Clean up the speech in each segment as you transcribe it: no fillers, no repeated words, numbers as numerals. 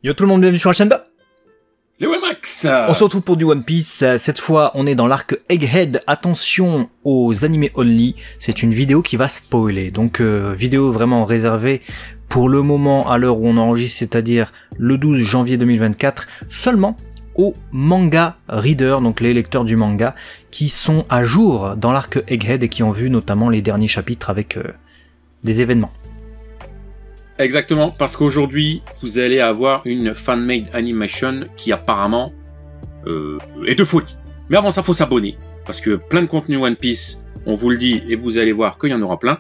Yo tout le monde, bienvenue sur la chaîne de les Wemax. On se retrouve pour du One Piece. Cette fois, on est dans l'arc Egghead. Attention aux animés only. C'est une vidéo qui va spoiler. Donc, vidéo vraiment réservée pour le moment, à l'heure où on enregistre, c'est-à-dire le 12 janvier 2024, seulement aux manga readers, donc les lecteurs du manga, qui sont à jour dans l'arc Egghead et qui ont vu notamment les derniers chapitres avec des événements. Exactement, parce qu'aujourd'hui, vous allez avoir une fan-made animation qui apparemment est de folie. Mais avant ça, faut s'abonner, parce que plein de contenu One Piece, on vous le dit, et vous allez voir qu'il y en aura plein.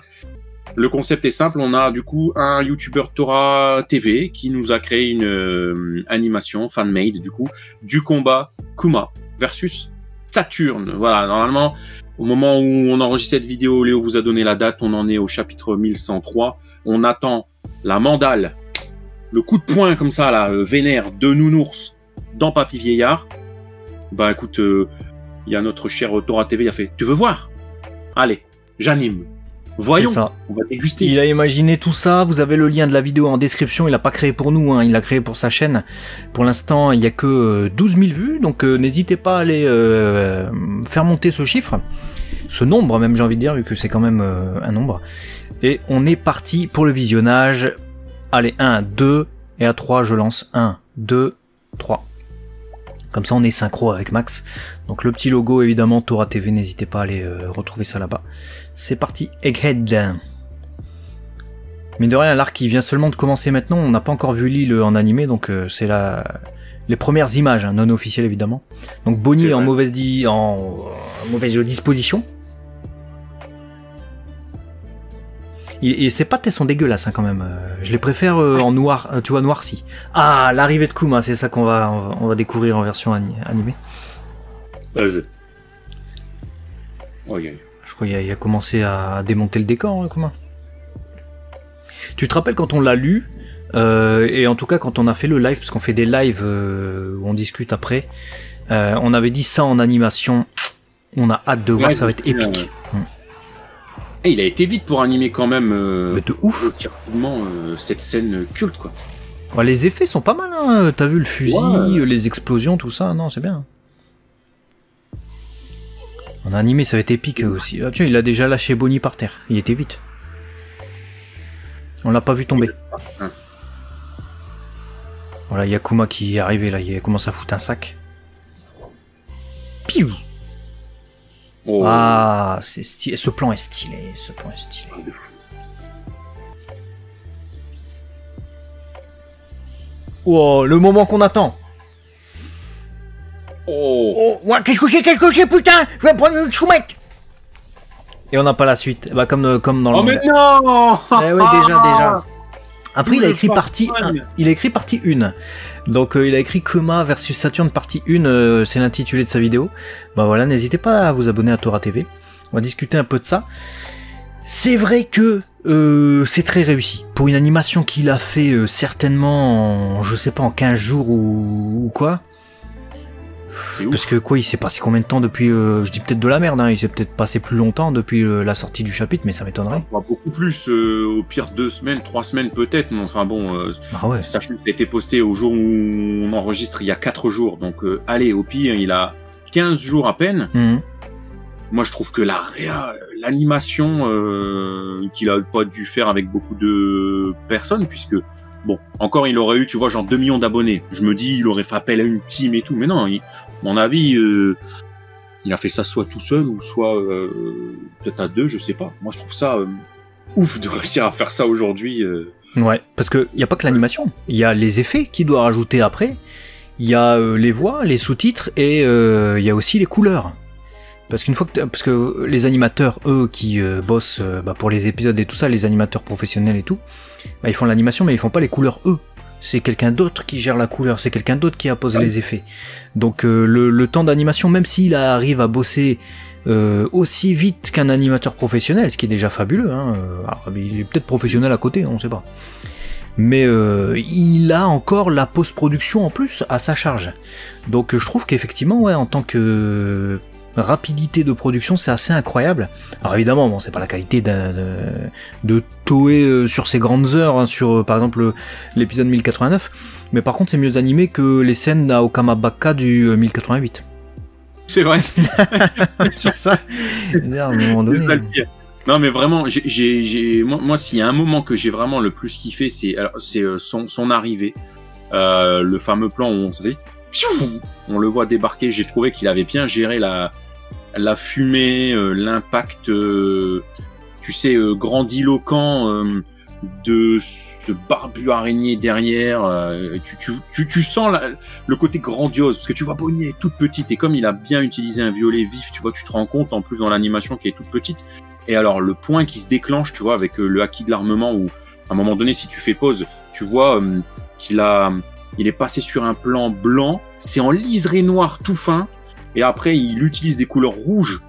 Le concept est simple, on a du coup un YouTuber Tora TV qui nous a créé une animation fan-made du coup du combat Kuma versus Saturne. Voilà, normalement, au moment où on enregistre cette vidéo, Léo vous a donné la date, on en est au chapitre 1103. On attend la mandale, le coup de poing comme ça, là, vénère de Nounours dans Papy Vieillard. Bah écoute, il y a notre cher Tora TV, il a fait « Tu veux voir? Allez, j'anime. Voyons, ça. On va déguster. » Il a imaginé tout ça, vous avez le lien de la vidéo en description, il l'a pas créé pour nous, hein, il l'a créé pour sa chaîne. Pour l'instant, il n'y a que 12 000 vues, donc n'hésitez pas à aller faire monter ce chiffre, ce nombre même j'ai envie de dire, vu que c'est quand même un nombre. Et on est parti pour le visionnage. Allez, 1, 2, et à 3 je lance 1, 2, 3. Comme ça on est synchro avec Max. Donc le petit logo évidemment Tora TV, n'hésitez pas à aller retrouver ça là-bas. C'est parti, Egghead. Mine de rien, l'arc qui vient seulement de commencer maintenant, on n'a pas encore vu l'île en animé, donc c'est les premières images, hein, non officielles évidemment. Donc Bonnie est en mauvaise disposition. Et ses pattes elles sont dégueulasses hein, quand même. Je les préfère en noir, tu vois, noirci. Ah, l'arrivée de Kuma, c'est ça qu'on va découvrir en version animée. Vas-y. Oh, yeah. Je crois qu'il a commencé à démonter le décor, hein, Kuma. Tu te rappelles quand on l'a lu, et en tout cas quand on a fait le live, parce qu'on fait des lives où on discute après, on avait dit ça en animation, on a hâte de voir, ça va être épique. Et il a été vite pour animer quand même de ouf. Cette scène culte quoi. Ouais, les effets sont pas mal, hein. T'as vu le fusil, les explosions, tout ça, non c'est bien. En animé ça va être épique aussi. Ah, tiens, il a déjà lâché Bonnie par terre, il était vite. On l'a pas vu tomber. Voilà, il y a Kuma qui est arrivé là, il commence à foutre un sac. Piou. Oh. Ah, c'est stylé. Ce plan est stylé. Ce plan est stylé. Oh, le moment qu'on attend. Oh, ouais, qu'est-ce que c'est, putain? Je vais prendre une choumette. Et on n'a pas la suite. Bah, comme dans le. Oh, mais non. Eh ouais, déjà. Après, il a écrit partie 1. Il a écrit partie 1. Donc, il a écrit Kuma versus Saturne partie 1. C'est l'intitulé de sa vidéo. Bah voilà, n'hésitez pas à vous abonner à Tora TV. On va discuter un peu de ça. C'est vrai que c'est très réussi. Pour une animation qu'il a fait certainement, je sais pas, en 15 jours ou quoi. Parce que quoi, il s'est passé combien de temps depuis, je dis peut-être de la merde, hein, il s'est peut-être passé plus longtemps depuis la sortie du chapitre, mais ça m'étonnerait. Beaucoup plus, au pire 2 semaines, 3 semaines peut-être, mais enfin bon, sachant que ça a été posté au jour où on enregistre il y a 4 jours, donc allez, au pire, il a 15 jours à peine. Moi je trouve que l'animation qu'il a pas dû faire avec beaucoup de personnes, puisque bon, encore il aurait eu, tu vois, genre 2 millions d'abonnés. Je me dis, il aurait fait appel à une team et tout. Mais non, à mon avis, il a fait ça soit tout seul ou soit peut-être à 2, je sais pas. Moi, je trouve ça ouf de réussir à faire ça aujourd'hui. Ouais, parce qu'il n'y a pas que l'animation. Il y a les effets qu'il doit rajouter après. Il y a les voix, les sous-titres et il y a aussi les couleurs. Parce qu'une fois parce que les animateurs, eux, qui bossent pour les épisodes et tout ça, les animateurs professionnels et tout, ils font l'animation, mais ils font pas les couleurs eux. C'est quelqu'un d'autre qui gère la couleur, c'est quelqu'un d'autre qui appose les effets. Donc le temps d'animation, même s'il arrive à bosser aussi vite qu'un animateur professionnel, ce qui est déjà fabuleux, hein, il est peut-être professionnel à côté, on sait pas. Mais il a encore la post-production en plus à sa charge. Donc je trouve qu'effectivement, ouais, en tant que rapidité de production, c'est assez incroyable. Alors évidemment, bon, c'est pas la qualité de Toei sur ses grandes heures, hein, sur par exemple l'épisode 1089, Mais par contre, c'est mieux animé que les scènes d'Aokama Baka du 1088. C'est vrai. Sur ça, à un moment donné. C'est ça le pire. Non, mais vraiment, moi, s'il y a un moment que j'ai vraiment le plus kiffé, c'est son arrivée. Le fameux plan où on le voit débarquer. J'ai trouvé qu'il avait bien géré la fumée, l'impact, tu sais, grandiloquent de ce barbu araignée derrière. Tu sens le côté grandiose, parce que tu vois Bonnie est toute petite, et comme il a bien utilisé un violet vif, tu vois, tu te rends compte en plus dans l'animation qu'elle est toute petite. Et alors le point qui se déclenche, tu vois, avec le haki de l'armement, où à un moment donné, si tu fais pause, tu vois qu'il est passé sur un plan blanc, c'est en liseré noir tout fin, et après il utilise des couleurs rouges.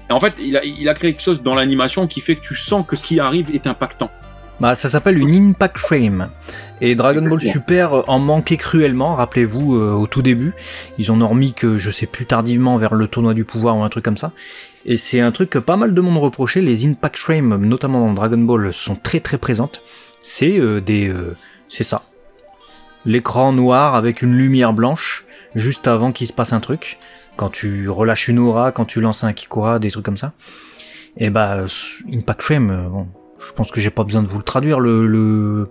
Et en fait, il a créé quelque chose dans l'animation qui fait que tu sens que ce qui arrive est impactant. Bah, ça s'appelle une Impact Frame. Et Dragon Ball Super en manquait cruellement, rappelez-vous, au tout début. Ils en ont remis que, je sais plus, tardivement vers le tournoi du pouvoir ou un truc comme ça. Et c'est un truc que pas mal de monde reprochait. Les Impact Frames, notamment dans Dragon Ball, sont très très présentes. C'est c'est ça. L'écran noir avec une lumière blanche, juste avant qu'il se passe un truc. Quand tu relâches une aura, quand tu lances un Kikora, des trucs comme ça. Et bah, Impact Frame, bon... Je pense que j'ai pas besoin de vous le traduire, le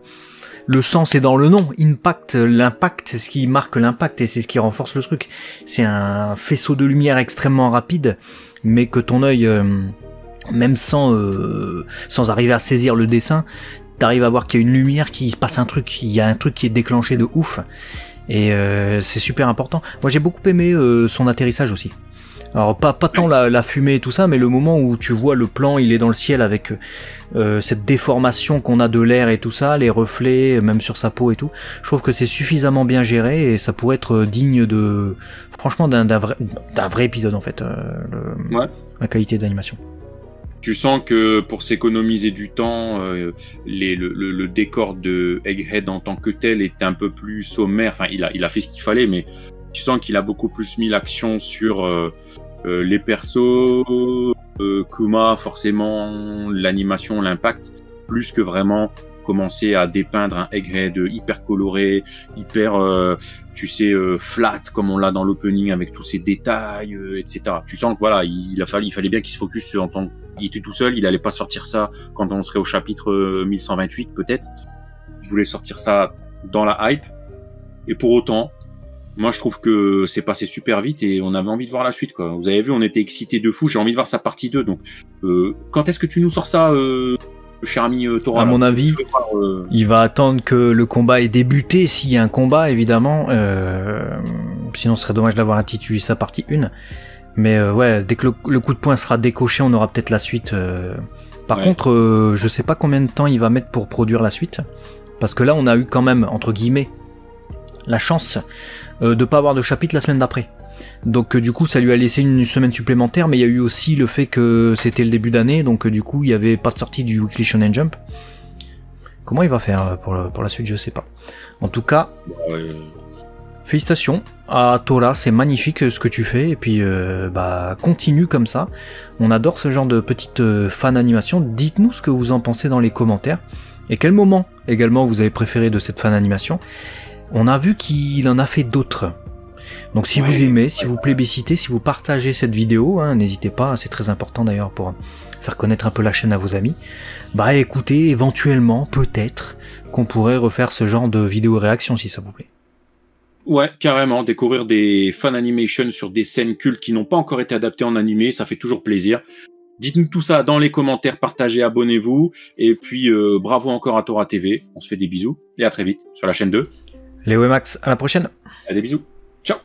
sens est dans le nom. Impact, l'impact, c'est ce qui marque l'impact et c'est ce qui renforce le truc. C'est un faisceau de lumière extrêmement rapide, mais que ton œil, même sans arriver à saisir le dessin, t'arrives à voir qu'il y a une lumière, qu'il se passe un truc, il y a un truc qui est déclenché de ouf. Et c'est super important. Moi j'ai beaucoup aimé son atterrissage aussi. Alors pas tant la fumée et tout ça, mais le moment où tu vois le plan, il est dans le ciel avec cette déformation qu'on a de l'air et tout ça, les reflets, même sur sa peau et tout. Je trouve que c'est suffisamment bien géré et ça pourrait être digne de, franchement, d'un vrai épisode en fait. La qualité d'animation. Tu sens que pour s'économiser du temps, le décor de Egghead en tant que tel est un peu plus sommaire. Enfin, il a fait ce qu'il fallait, mais tu sens qu'il a beaucoup plus mis l'action sur les persos, Kuma, forcément, l'animation, l'impact, plus que vraiment commencer à dépeindre un Egghead hyper coloré, hyper, tu sais, flat, comme on l'a dans l'opening, avec tous ces détails, etc. Tu sens que voilà, il fallait bien qu'il se focus en tant qu'il était tout seul, il allait pas sortir ça quand on serait au chapitre 1128, peut-être. Il voulait sortir ça dans la hype. Et pour autant, moi, je trouve que c'est passé super vite et on avait envie de voir la suite, quoi. Vous avez vu, on était excités de fou. J'ai envie de voir sa partie 2. Donc, quand est-ce que tu nous sors ça, cher ami Tora? À mon avis, il va attendre que le combat ait débuté, s'il y a un combat, évidemment. Sinon, ce serait dommage d'avoir intitulé sa partie 1. Mais ouais, dès que le coup de poing sera décoché, on aura peut-être la suite. Par contre, je sais pas combien de temps il va mettre pour produire la suite. Parce que là, on a eu quand même, entre guillemets, la chance de pas avoir de chapitre la semaine d'après. Donc du coup ça lui a laissé une semaine supplémentaire, mais il y a eu aussi le fait que c'était le début d'année, donc du coup il n'y avait pas de sortie du Weekly Shonen Jump. Comment il va faire pour la suite, je sais pas. En tout cas, félicitations à Tora, c'est magnifique ce que tu fais, et puis bah continue comme ça. On adore ce genre de petite fan animation. Dites-nous ce que vous en pensez dans les commentaires, et quel moment également vous avez préféré de cette fan animation. On a vu qu'il en a fait d'autres. Donc si vous aimez, si vous plébiscitez, si vous partagez cette vidéo, hein, n'hésitez pas, c'est très important d'ailleurs pour faire connaître un peu la chaîne à vos amis. Bah écoutez, éventuellement, peut-être, qu'on pourrait refaire ce genre de vidéo réaction si ça vous plaît. Ouais, carrément, découvrir des fan animations sur des scènes cultes qui n'ont pas encore été adaptées en animé, ça fait toujours plaisir. Dites-nous tout ça dans les commentaires, partagez, abonnez-vous, et puis bravo encore à Tora TV, on se fait des bisous, et à très vite sur la chaîne 2. Léo et Max, à la prochaine. Allez, bisous. Ciao.